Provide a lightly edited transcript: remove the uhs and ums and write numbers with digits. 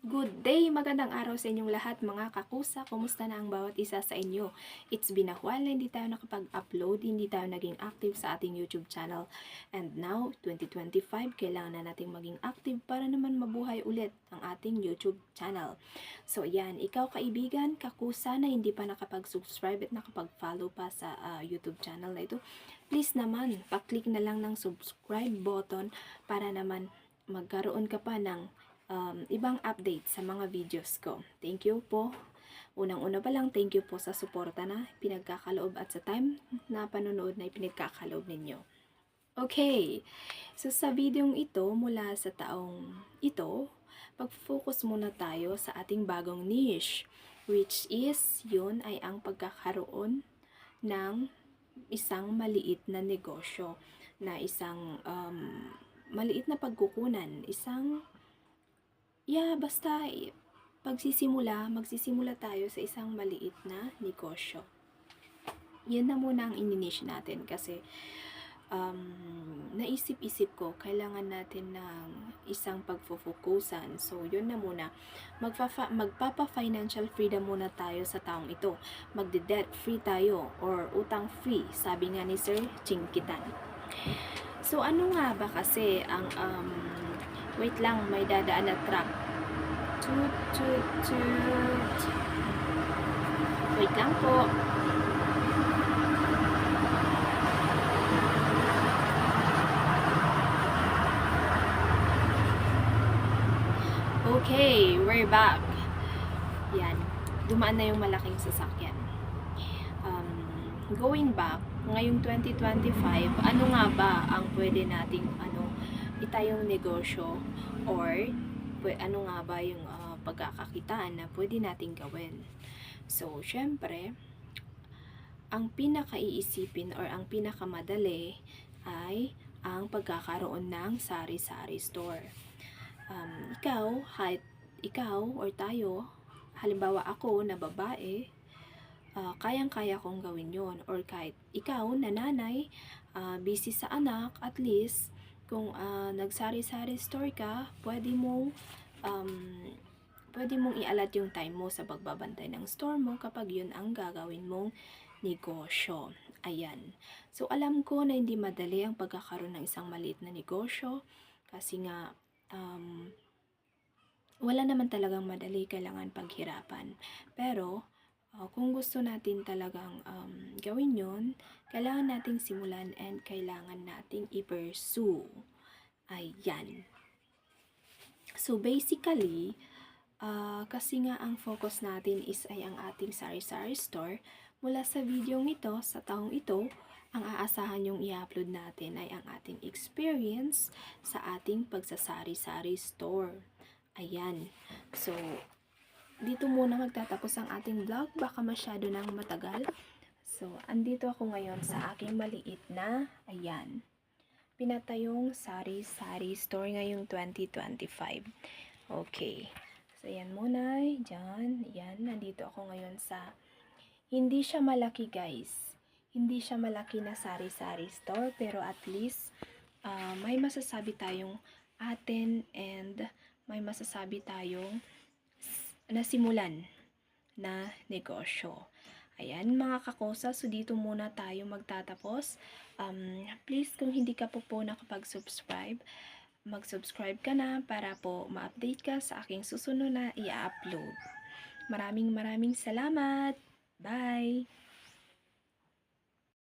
Good day! Magandang araw sa inyong lahat mga kakusa. Kumusta na ang bawat isa sa inyo? It's been a while na hindi tayo nakapag-upload, hindi tayo naging active sa ating YouTube channel. And now, 2025, kailangan na nating maging active para naman mabuhay ulit ang ating YouTube channel. So yan, ikaw kaibigan, kakusa na hindi pa nakapag-subscribe at nakapag-follow pa sa YouTube channel na ito, please naman, pa-click na lang ng subscribe button para naman magkaroon ka pa ng ibang update sa mga videos ko. Thank you po. Unang-una pa lang, thank you po sa suporta na pinagkakaloob at sa time na panonood na pinagkakaloob ninyo. Okay, so sa videong ito, mula sa taong ito, pag-focus muna tayo sa ating bagong niche, which is, yun ay ang pagkakaroon ng isang maliit na negosyo, na isang maliit na pagkukunan, isang basta magsisimula tayo sa isang maliit na negosyo. Yan na muna ang ininish natin kasi naisip-isip ko, kailangan natin ng isang pagfofokusan. So, yun na muna. Magpapa-financial freedom muna tayo sa taong ito. Magde-debt free tayo or utang free, sabi nga ni Sir Chinkitan. So, ano nga ba kasi ang wait lang, may dadaan na truck. Toot, toot, toot. Wait lang po. Okay, we're back. Yan. Dumaan na yung malaking sasakyan. Going back, ngayong 2025, ano nga ba ang pwede nating itayong negosyo or ano nga ba yung pagkakakitaan na pwede nating gawin. So, syempre, ang pinakaiisipin or ang pinakamadali ay ang pagkakaroon ng sari-sari store. Ikaw or tayo, halimbawa ako na babae, kayang-kaya kong gawin yon. Or kahit ikaw na nanay, busy sa anak, at least kung nagsari-sari store ka, pwede mong ialat yung time mo sa pagbabantay ng store mo kapag yun ang gagawin mong negosyo. Ayan. So, alam ko na hindi madali ang pagkakaroon ng isang maliit na negosyo kasi nga wala naman talagang madali, kailangan paghirapan. Pero, kung gusto natin talagang gawin yon, kailangan nating simulan and kailangan nating i-pursue. Ayan. So, basically, kasi nga ang focus natin ay ang ating sari-sari store, mula sa video ito, sa taong ito, ang aasahan yung i-upload natin ay ang ating experience sa ating pagsasari-sari store. Ayan. So, dito muna magtatapos ang ating vlog. Baka masyado nang matagal. So, andito ako ngayon sa aking maliit na, pinatayong sari-sari store ngayong 2025. Okay. So, yan muna. Diyan. Yan. Nandito ako ngayon sa, hindi siya malaki guys. Hindi siya malaki na sari-sari store. Pero at least, may masasabi tayong atin and may masasabi tayong nasimulan na negosyo. Ayan mga kakosa, so dito muna tayo magtatapos. Please, kung hindi ka po nakapag-subscribe, mag-subscribe ka na para po ma-update ka sa aking susunod na i-upload. Maraming salamat! Bye!